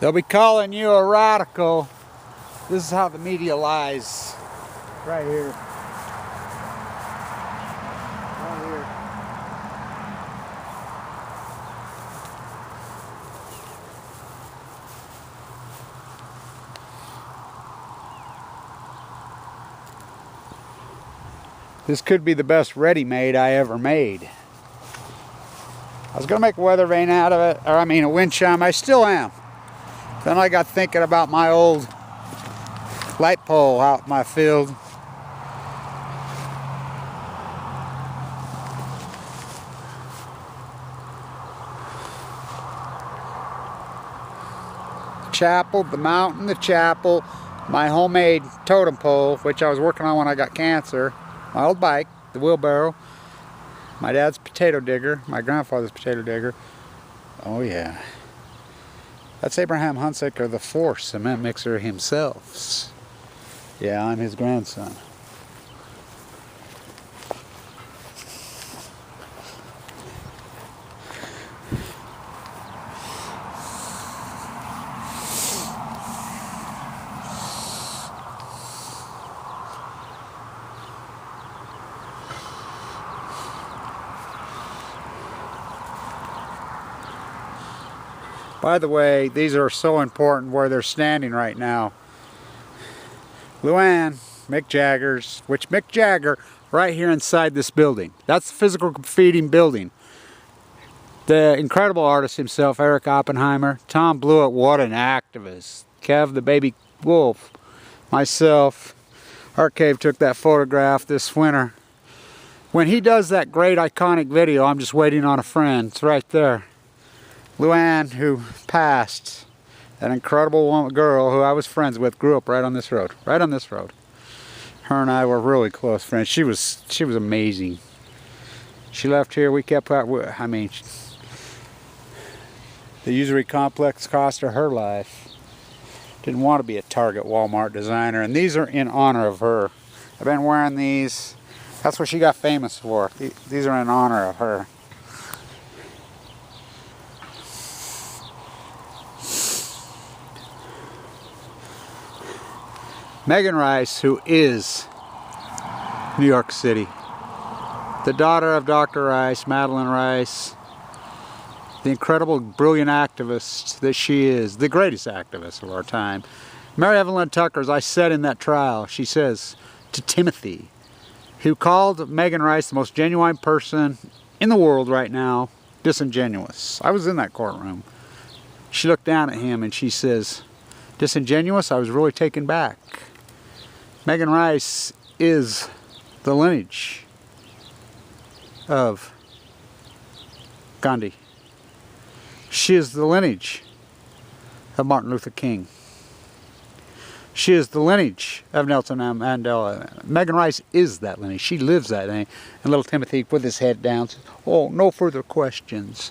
They'll be calling you a radical. This is how the media lies. Right here. Right here. This could be the best Readymade I ever made. I was going to make a weather vane out of it, or I mean a wind chime. I still am. Then I got thinking about my old light pole out in my field. Chapel, the mountain, the chapel, my homemade totem pole, which I was working on when I got cancer, my old bike, the wheelbarrow, my dad's potato digger, my grandfather's potato digger. Oh yeah. That's Abraham Hunsaker the fourth cement mixer himself. Yeah, I'm his grandson. By the way, these are so important where they're standing right now. Luann, Mick Jagger's, which Mick Jagger, right here inside this building. That's the physical graffiti building. The incredible artist himself, Eric Oppenheimer. Tom Blewett, what an activist. Kev, the baby wolf. Myself. Art Cave took that photograph this winter. When he does that great iconic video, I'm just waiting on a friend. It's right there. Luann, who passed, an incredible girl who I was friends with, grew up right on this road. Right on this road. Her and I were really close friends. She was amazing. She left here. We kept out. I mean, the usury complex cost her life. Didn't want to be a Target, Walmart designer, and these are in honor of her. I've been wearing these. That's what she got famous for. These are in honor of her. Megan Rice, who is New York City. The daughter of Dr. Rice, Madeline Rice. The incredible, brilliant activist that she is. The greatest activist of our time. Mary Evelyn Tucker, as I said in that trial, she says to Timothy, who called Megan Rice the most genuine person in the world right now, disingenuous. I was in that courtroom. She looked down at him and she says, disingenuous? I was really taken back. Megan Rice is the lineage of Gandhi. She is the lineage of Martin Luther King. She is the lineage of Nelson Mandela. Megan Rice is that lineage. She lives that thing. And little Timothy with his head down says, oh, no further questions.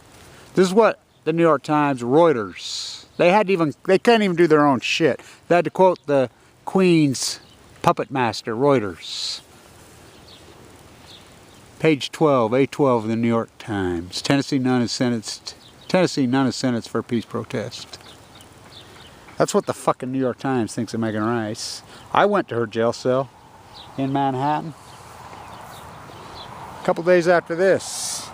This is what the New York Times, Reuters, they couldn't even do their own shit. They had to quote the Queen's puppet master, Reuters. Page 12, A12 of the New York Times. Tennessee nun is sentenced for a peace protest. That's what the fucking New York Times thinks of Megan Rice. I went to her jail cell in Manhattan a couple days after this.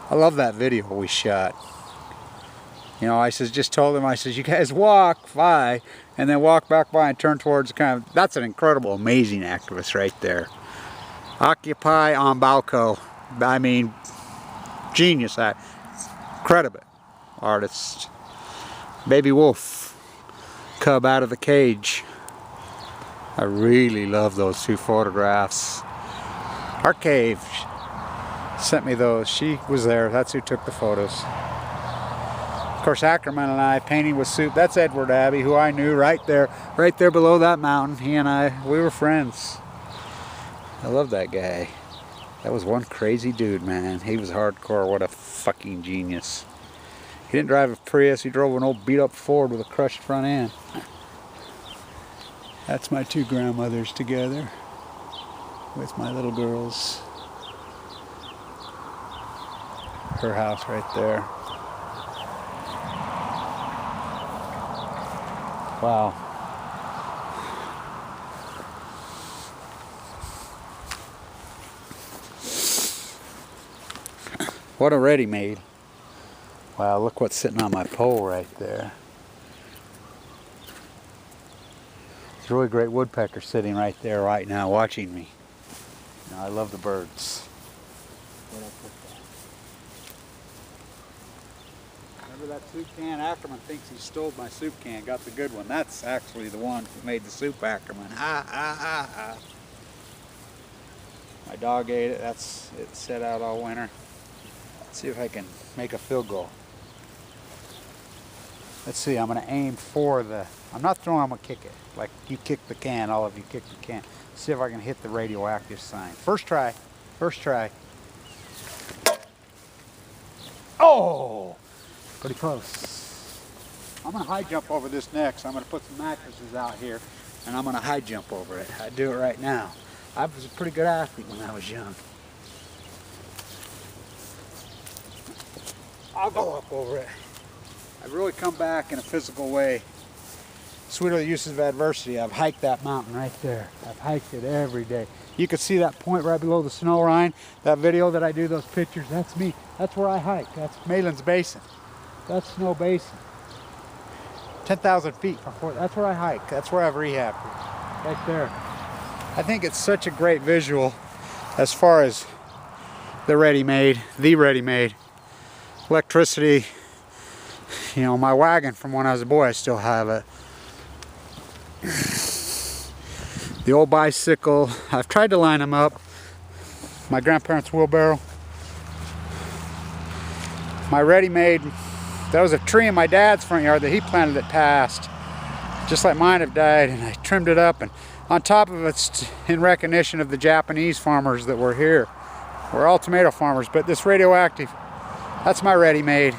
I love that video we shot. You know, I just told them, you guys walk by and then walk back by and turn towards that's an incredible, amazing activist right there. Occupy on Balco. I mean, genius, incredible artist. Baby wolf, cub out of the cage. I really love those two photographs. Art Cave sent me those. She was there. That's who took the photos. Of course, Ackerman and I, painting with soup. That's Edward Abbey, who I knew right there below that mountain. He and I, we were friends. I love that guy. That was one crazy dude, man. He was hardcore. What a fucking genius. He didn't drive a Prius. He drove an old beat-up Ford with a crushed front end. That's my two grandmothers together with my little girls. Her house right there. Wow. What a Readymade. Wow, look what's sitting on my pole right there. It's a really great woodpecker sitting right there right now watching me. You know, I love the birds. Where'd I put that? Remember that soup can? Ackerman thinks he stole my soup can, got the good one. That's actually the one who made the soup, Ackerman. Ha ha ha ha. My dog ate it. It sat out all winter. Let's see if I can make a field goal. Let's see, I'm gonna aim for the, I'm not throwing, I'm gonna kick it. Like you kick the can, all of you kick the can. See if I can hit the radioactive sign. First try, first try. Oh, pretty close. I'm gonna high jump over this next. I'm gonna put some mattresses out here and I'm gonna high jump over it. I do it right now. I was a pretty good athlete when I was young. I'll go up over it. I've really come back in a physical way. Sweeter the uses of adversity. I've hiked that mountain right there. I've hiked it every day. You can see that point right below the snow line. That video that I do, those pictures, that's me. That's where I hike. That's Malin's Basin. That's Snow Basin. 10,000 feet. That's where I hike. That's where I've rehabbed. Right there. I think it's such a great visual as far as the Readymade. Electricity. You know, my wagon from when I was a boy, I still have it. The old bicycle, I've tried to line them up. My grandparents' wheelbarrow. My Readymade, there was a tree in my dad's front yard that he planted that passed. Just like mine have died, and I trimmed it up. And on top of it's in recognition of the Japanese farmers that were here. We're all tomato farmers, but this radioactive, that's my Readymade.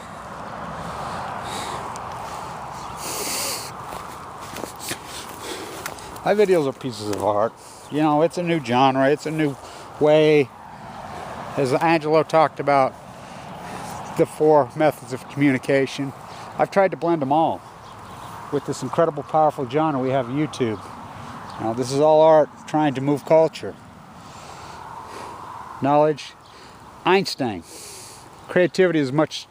My videos are pieces of art. You know, it's a new genre, it's a new way. As Angelo talked about, the 4 methods of communication. I've tried to blend them all with this incredible, powerful genre we have, YouTube. You know, this is all art trying to move culture. Knowledge, Einstein. Creativity is much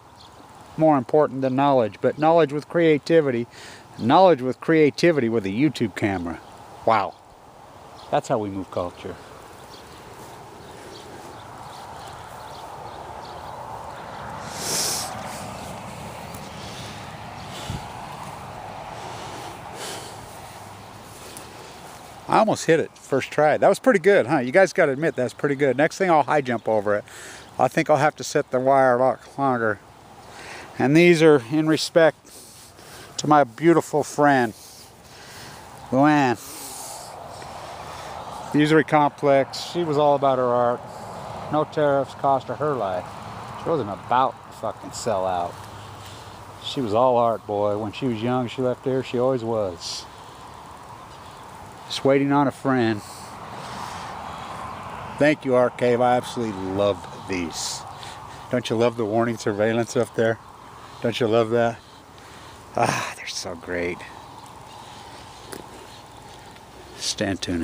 more important than knowledge, but knowledge with creativity with a YouTube camera. Wow. That's how we move culture. I almost hit it first try. That was pretty good, huh? You guys got to admit that's pretty good. Next thing I'll high jump over it. I think I'll have to set the wire a lot longer. And these are in respect to my beautiful friend, Luann. The Usury Complex, she was all about her art. No tariffs cost her life. She wasn't about to fucking sell out. She was all art, boy. When she was young, she left there, she always was. Just waiting on a friend. Thank you, Art Cave. I absolutely love these. Don't you love the warning surveillance up there? Don't you love that? Ah, they're so great. Stand tuned.